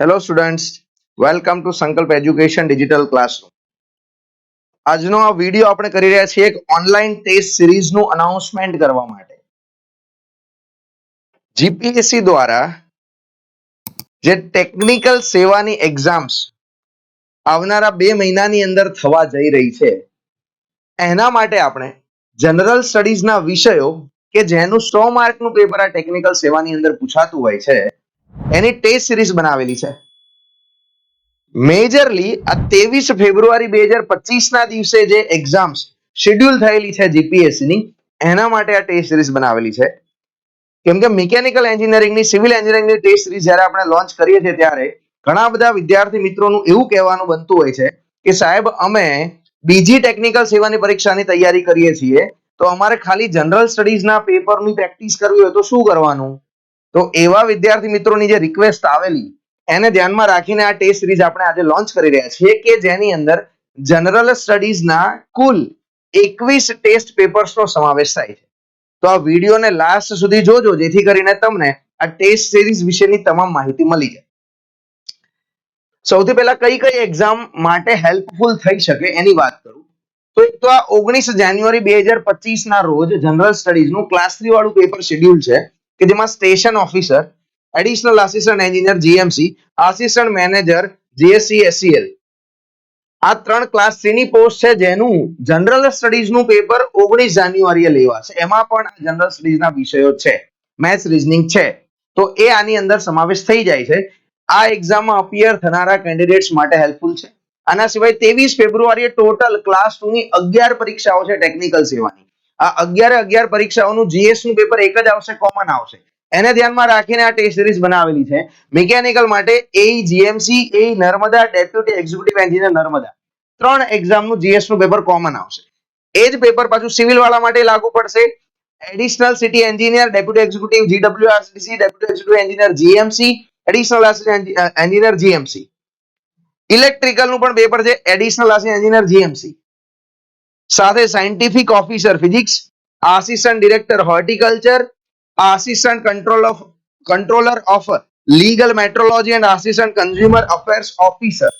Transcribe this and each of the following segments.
Hello students, welcome to સંકલ્પ education digital classroom. આજનો આ વિડીયો આપણે કરી રહ્યા છીએ એક ઓનલાઈન ટેસ્ટ સિરીઝનું અનાઉન્સમેન્ટ કરવા માટે. જીપીએસસી દ્વારા જે ટેકનિકલ સેવાની એક્ઝામ્સ આવનારા 2 મહિનાની અંદર થવા જઈ રહી છે, એના માટે આપણે જનરલ સ્ટડીઝના વિષયો કે જેનું 100 માર્કનું પેપર આ ટેકનિકલ સેવાની અંદર પૂછાતું હોય છે, એની ટેસ્ટ સિરીઝ બનાવેલી છે. મેજરલી આ 23 ફેબ્રુઆરી 2025 ના દિવસે જે એક્ઝામ્સ શેડ્યુલ થયેલી છે જીપીએસસી ની, એના માટે આ ટેસ્ટ સિરીઝ બનાવેલી છે. કેમ કે મિકેનિકલ એન્જિનિયરિંગની, સિવિલ એન્જિનિયરિંગની ટેસ્ટ સિરીઝ જ્યારે આપણે લોન્ચ કરીએ છીએ ત્યારે ઘણા બધા વિદ્યાર્થી મિત્રોનું એવું કહેવાનું બનતું હોય છે કે સાહેબ, અમે બીજી ટેકનિકલ સેવાની પરીક્ષાની તૈયારી કરીએ છીએ, તો અમારે ખાલી જનરલ સ્ટડીઝના પેપરની પ્રેક્ટિસ કરવી હોય તો શું કરવાનું? તો એવા વિદ્યાર્થી મિત્રોની જે રિક્વેસ્ટ આવેલી એને ધ્યાનમાં રાખીને આ ટેસ્ટ સિરીઝ આપણે આજે લોન્ચ કરી રહ્યા છીએ કે જેની અંદર જનરલ સ્ટડીઝના કુલ 21 ટેસ્ટ પેપર્સનો સમાવેશ થાય છે. તો આ વિડીયોને લાસ્ટ સુધી જોજો, જેથી કરીને તમને આ ટેસ્ટ સિરીઝ વિશેની તમામ માહિતી મળી જાય. સૌથી પહેલા કઈ કઈ એક્ઝામ માટે હેલ્પફુલ થઈ શકે એની વાત કરું તો એક તો આ 19 જાન્યુઆરી 2025 ના રોજ જનરલ સ્ટડીઝનું ક્લાસ 3 વાળું પેપર શેડ્યુલ છે કે જેમાં station officer, additional assistant engineer GMC, assistant manager GSC SCL, આ 3 ક્લાસ 3 ની પોસ્ટ છે જેનું જનરલ સ્ટડીઝનું પેપર 19 જાન્યુઆરીએ લેવાશે. એમાં પણ જનરલ સ્ટડીઝના વિષયો છે, મેથ્સ, રીઝનિંગ છે, તો એ આની અંદર સમાવેશ થઈ જાય છે. આ એક્ઝામમાં અપિયર થનારા કેન્ડિડેટ્સ માટે હેલ્પફુલ છે. આના સિવાય 23 ફેબ્રુઆરીએ ટોટલ ક્લાસ 2 ની 11 પરીક્ષાઓ છે ટેકનિકલ સેવાની. આ 11 પરીક્ષાઓનું જીએસ નું પેપર એક જ આવશે, કોમન આવશે. એને ધ્યાનમાં રાખીને આ ટેસ્ટ સિરીઝ બનાવેલી છે. મિકેનિકલ માટે AE GMC, AE Narmada, deputy executive engineer Narmada, 3 એક્ઝામનું જીએસ નું પેપર કોમન આવશે. એ જ પેપર પાછું સિવિલ વાળા માટે લાગુ પડશે. Additional city engineer, deputy executive GWRCC, deputy executive engineer GMC, additional engineer GMC. Electrical નું પણ પેપર છે, એડિશનલ એન્જિનિયર જીએમસી. સાથે scientific officer physics, assistant director horticulture, assistant controller of legal metrology and assistant consumer affairs officer.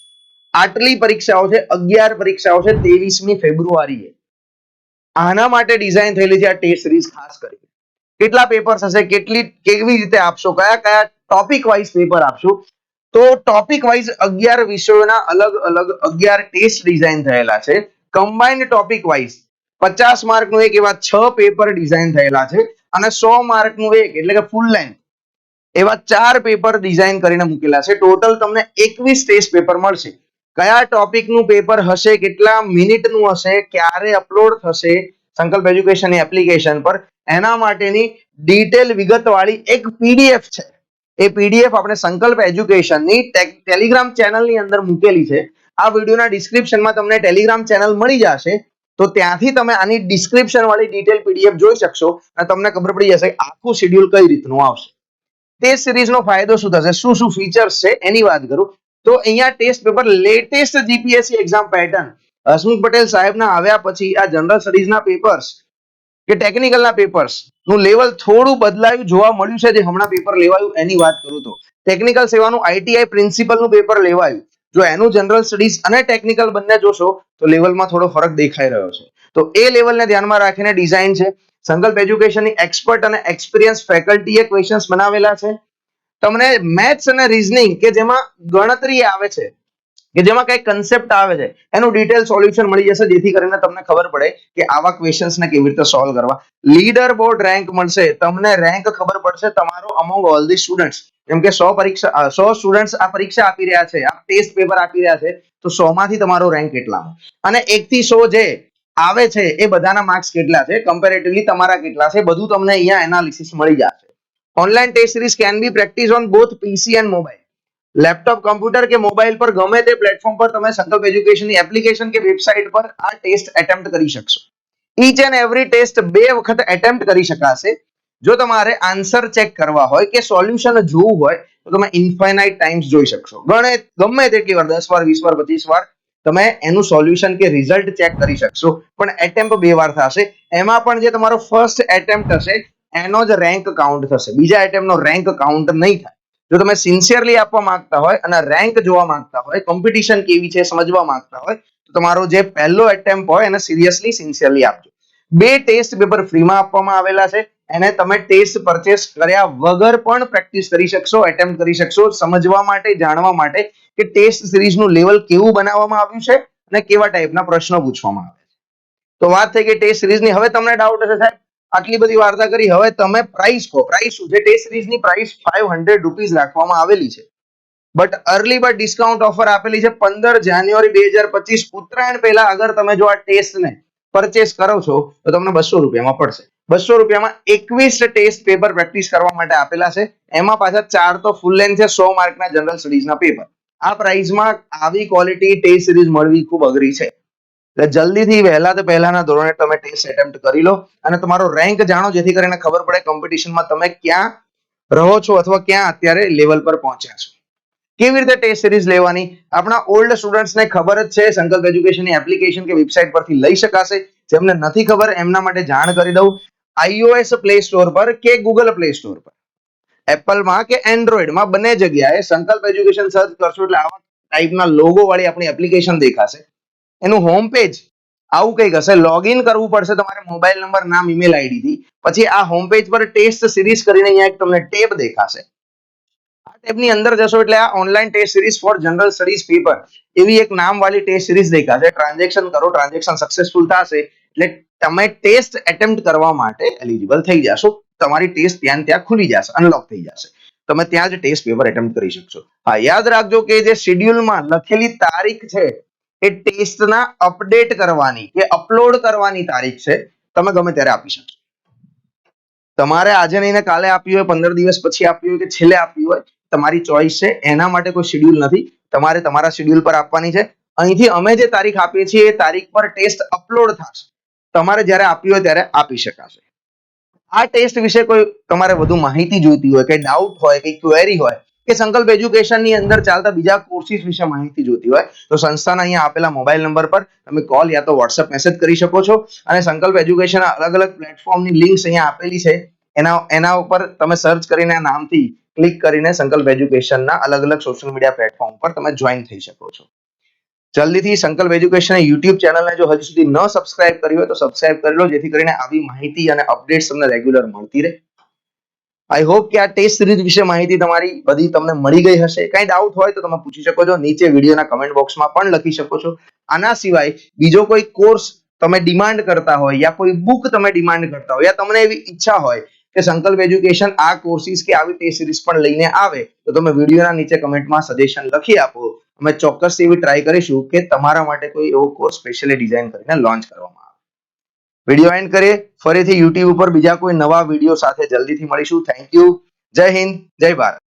આટલી પરીક્ષાઓ છે, 11 પરીક્ષાઓ છે 23મી ફેબ્રુઆરીએ. આના માટે ડિઝાઇન થયેલી છે આ ટેસ્ટ સિરીઝ ખાસ કરીને. કેટલા પેપર્સ હશે, કેવી રીતે આપશો, કયા ટોપિક વાઇઝ પેપર આપશો, તો ટોપિક વાઇઝ 11 વિષયોના અલગ અલગ 11 ટેસ્ટ ડિઝાઇન થયેલા છે. કમ્બાઇન્ડ ટોપિક વાઇઝ 50 માર્કનું એક એવા 6 પેપર ડિઝાઇન થયેલા છે અને 100 માર્કનું એક એટલે કે ફૂલ લેન્થ એવા 4 પેપર ડિઝાઇન કરીને મૂકેલા છે. ટોટલ તમને 21 ટેસ્ટ પેપર મળશે. કયા ટોપિકનું પેપર હશે, કેટલા મિનિટનું હશે, ક્યારે અપલોડ થશે સંકલ્પ એજ્યુકેશનની એપ્લિકેશન પર, એના માટેની ડિટેલ વિગતવાળી એક પીડીએફ છે. એ પીડીએફ આપણે સંકલ્પ એજ્યુકેશનની ટેલિગ્રામ ચેનલની અંદર મૂકેલી છે. આ વિડીયોના ડિસ્ક્રિપ્શનમાં તમને ટેલિગ્રામ ચેનલ મળી જશે, તો ત્યાંથી તમે આની ડિસ્ક્રિપ્શન વાળી ડિટેલ પીડીએફ જોઈ શકશો અને તમને ખબર પડી જશે આખું શેડ્યુલ કઈ રીતનું આવશે. ટેસ્ટ સિરીઝનો ફાયદો શું થશે, શું શું ફીચર્સ છે એની વાત કરું તો અહીંયા test paper latest GPSC exam pattern Hasmukh Patel સાહેબના આવ્યા પછી આ જનરલ સ્ટડીઝના પેપર્સ કે ટેકનિકલના પેપર્સ નું લેવલ થોડું બદલાયું જોવા મળ્યું છે. જે હમણાં પેપર લેવાયું એની વાત કરું તો ટેકનિકલ સેવાનું આઈટીઆઈ પ્રિન્સિપલનું પેપર લેવાયું. જો એનું જનરલ સ્ટડીઝ અને ટેકનિકલ બંને જોશો તો લેવલમાં થોડો ફરક દેખાઈ રહ્યો છે. તો એ લેવલને ધ્યાનમાં રાખીને ડિઝાઇન છે. સંકલ્પ એજ્યુકેશનની એક્સપર્ટ અને એક્સપિરિયન્સ ફેકલ્ટીએ ક્વેશ્ચન્સ બનાવેલા છે. તમને મેથ્સ અને રીઝનિંગ કે જેમાં ગણતરી આવે છે, કે જેમાં કઈ કન્સેપ્ટ આવે છે, એનું ડિટેલ સોલ્યુશન મળી જશે, જેથી કરીને તમને ખબર પડે કે આવા ક્વેશ્ચન્સને કેવી રીતે સોલ્વ કરવા. લીડર બોર્ડ રેન્ક મળશે, તમને રેન્ક ખબર પડશે તમારો અમંગ ઓલ ધી સ્ટુડન્ટ્સ. જેમ કે 100 સ્ટુડન્ટ્સ આ પરીક્ષા આપી રહ્યા છે, આ ટેસ્ટ પેપર આપી રહ્યા છે, તો 100 માંથી તમારો રેન્ક કેટલામાં, અને 1 થી 100 જે આવે છે એ બધાના માર્ક્સ કેટલા છે, કમ્પેરેટિવલી તમારા કેટલા છે, બધું તમને અહીંયા એનાલિસિસ મળી જશે. Online test series can be practice on both PC and mobile. Laptop, computer કે મોબાઈલ પર ગમે તે પ્લેટફોર્મ પર તમે સંકલ્પ એજ્યુકેશનની એપ્લિકેશન કે વેબસાઇટ પર આ ટેસ્ટ એટેમ્પ્ટ કરી શકશો. ઈચ એન્ડ એવરી ટેસ્ટ 2 વખત એટેમ્પ્ટ કરી શકાશે. જો તમારે આન્સર ચેક કરવા હોય કે સોલ્યુશન જોવું હોય તો તમે ઇન્ફાઇનાઇટ ટાઈમ્સ જોઈ શકશો. ગમે તેટલી વાર, 10 વાર, 20 વાર, 25 વાર તમે એનું સોલ્યુશન કે રિઝલ્ટ ચેક કરી શકશો. પણ એટેમ્પ્ટ 2 વાર થશે. એમાં પણ જે તમારો ફર્સ્ટ એટેમ્પ્ટ હશે એનો જ રેન્ક કાઉન્ટ થશે, બીજા એટેમ્પ્ટનો રેન્ક કાઉન્ટ નહીં થાય. જો તમે સિન્સિયરલી આપવા માંગતા હોય અને રેન્ક જોવા માંગતા હોય, કોમ્પિટિશન કેવી છે સમજવા માંગતા હોય, તો તમારો જે પહેલો એટેમ્પ હોય એને સિરિયસલી સિન્સિયરલી આપજો. 2 ટેસ્ટ પેપર ફ્રીમાં આપવામાં આવેલા છે. એને તમે ટેસ્ટ પરચેસ કર્યા વગર પણ પ્રેક્ટિસ કરી શકશો, એટેમ્પ કરી શકશો, સમજવા માટે, જાણવા માટે કે ટેસ્ટ સિરીઝનું લેવલ કેવું બનાવવામાં આવ્યું છે અને કેવા ટાઈપના પ્રશ્નો પૂછવામાં આવે છે. તો વાત થઈ ગઈ ટેસ્ટ સિરીઝની. હવે તમને ડાઉટ હશે સાહેબ આટલી બધી વાર્તા કરી, હવે તમે પ્રાઇસ કહો. પ્રાઇસ શું છે? ટેસ્ટ સિરીઝની પ્રાઇસ 500 રૂપીસ રાખવામાં આવેલી છે. But early bird discount offer આપેલી છે 15 જાન્યુઆરી 2025 ઉત્તરાયણ પહેલા. અગર તમે જો આ ટેસ્ટને પરચેસ કરો છો તો તમને 200 રૂપિયામાં પડશે. 200 રૂપિયામાં 21 ટેસ્ટ પેપર પ્રેક્ટિસ કરવા માટે આપેલા છે. એમાં પાછા 4 તો ફૂલ લેન્થ છે, 100 માર્કના જનરલ સ્ટડીઝના પેપર. આ પ્રાઇસમાં આવી ક્વોલિટી ટેસ્ટ સિરીઝ મળવી ખૂબ અઘરી છે. એટલે જલ્દીથી વહેલા તો પહેલાના ધોરણે તમે ટેસ્ટ એટેમ્પ્ટ કરી લો અને તમારો રેન્ક જાણો, જેથી કરીને ખબર પડે કોમ્પિટિશનમાં તમે ક્યાં રહો છો અથવા ક્યાં અત્યારે લેવલ પર પહોંચ્યા છો. કેવી રીતે ટેસ્ટ સિરીઝ લેવાની? આપણા ઓલ્ડ સ્ટુડન્ટ્સને ખબર જ છે, સંકલ્પ એજ્યુકેશનની એપ્લિકેશન કે વેબસાઇટ પરથી લઈ શકાશે. જેમને નથી ખબર એમના માટે જાણ કરી દઉં, iOS પ્લે સ્ટોર પર કે ગૂગલ પ્લે સ્ટોર પર, એપલમાં કે એન્ડ્રોઈડમાં બંને જગ્યાએ સંકલ્પ એજ્યુકેશન સર્ચ કરશો એટલે આવા ટાઈપના લોગો વાળી આપણી એપ્લિકેશન દેખાશે. એનું હોમ પેજ આવું કંઈક હશે. લોગિન કરવું પડશે તમારે મોબાઈલ નંબર, નામ, ઈમેલ આઈડી થી. પછી આ હોમ પેજ પર ટેસ્ટ સિરીઝ કરીને અહીંયા એક તમને ટેબ દેખાશે. આ ટેબની અંદર જશો એટલે આ online test series for general studies paper એવી એક નામ વાળી ટેસ્ટ સિરીઝ દેખાશે. ટ્રાન્ઝેક્શન કરો, ટ્રાન્ઝેક્શન સક્સેસફુલ થશે એટલે તમે ટેસ્ટ એટેમ્પ્ટ કરવા માટે એલિજિબલ થઈ જશો. તમારી ટેસ્ટ ત્યાં ખુલી જશે, અનલોક થઈ જશે. તમે ત્યાં જ ટેસ્ટ પેપર એટેમ્પ્ટ કરી શકશો. હા, યાદ રાખજો કે જે શેડ્યુલમાં લખેલી તારીખ છે એ ટેસ્ટના અપડેટ કરવાની કે અપલોડ કરવાની તારીખ છે. તમે ગમે ત્યારે આપી શકશો. તમારે આજે નહીં ને કાલે આપી હોય, 15 દિવસ પછી આપી હોય કે છેલ્લે આપી હોય, તમારી ચોઈસ છે. એના માટે કોઈ શેડ્યુલ નથી. તમારે તમારા શેડ્યુલ પર આપવાની છે. અહીંથી અમે જે તારીખ આપીએ છીએ એ તારીખ પર ટેસ્ટ અપલોડ થશે. તમારે જ્યારે આપી હોય ત્યારે આપી શકાશે. આ ટેસ્ટ વિશે કોઈ તમારે વધુ માહિતી જોઈતી હોય, કે ડાઉટ હોય, કે ક્વેરી હોય, કે સંકલ્પ એજ્યુકેશનની અંદર ચાલતા બીજા કોર્સિસ વિશે માહિતી જોઈતી હોય, તો સંસ્થાના અહીંયા આપેલા મોબાઈલ નંબર પર તમે કોલ યા તો વોટ્સએપ મેસેજ કરી શકો છો. અને સંકલ્પ એજ્યુકેશન અલગ અલગ પ્લેટફોર્મની લિંક્સ અહીંયા આપેલી છે. એના ઉપર તમે સર્ચ કરીને નામથી ક્લિક કરીને સંકલ્પ એજ્યુકેશનના અલગ અલગ સોશિયલ મીડિયા પ્લેટફોર્મ પર તમે જોઈન થઈ શકો છો. જલ્દીથી સંકલ્પ એજ્યુકેશન યુટ્યુબ ચેનલને જો હજુ સુધી ન સબસ્ક્રાઇબ કરી હોય તો સબસ્ક્રાઇબ કરી લો, જેથી કરીને આવી માહિતી અને અપડેટ્સ તમને રેગ્યુલર મળતી રહે. આઈ હોપ કે આ ટેસ્ટ સિરીઝ વિશે માહિતી તમારી બધી તમને મળી ગઈ હશે. કઈ ડાઉટ હોય તો તમે પૂછી શકો છો. નીચે વિડીયોના કમેન્ટ બોક્સમાં પણ લખી શકો છો. આના સિવાય બીજો કોઈ કોર્સ તમે ડિમાન્ડ કરતા હોય, યા કોઈ બુક તમે ડિમાન્ડ કરતા હોય, યા તમને એવી ઈચ્છા હોય કે સંકલ્પ એજ્યુકેશન આ કોર્સિસ કે આવી ટેસ્ટ સિરીઝ પણ લઈને આવે, તો તમે વિડીયોના નીચે કમેન્ટમાં સજેશન લખી આપો. અમે ચોક્કસ એવી ટ્રાય કરીશું કે તમારા માટે કોઈ એવો કોર્સ સ્પેશિયલી ડિઝાઇન કરીને લોન્ચ કરવામાં આવે. વિડીયો એન્ડ કરીએ. ફરીથી યુટ્યુબ ઉપર બીજા કોઈ નવા વિડીયો સાથે જલ્દીથી મળીશું. Thank you. જય હિન્દ, જય ભારત.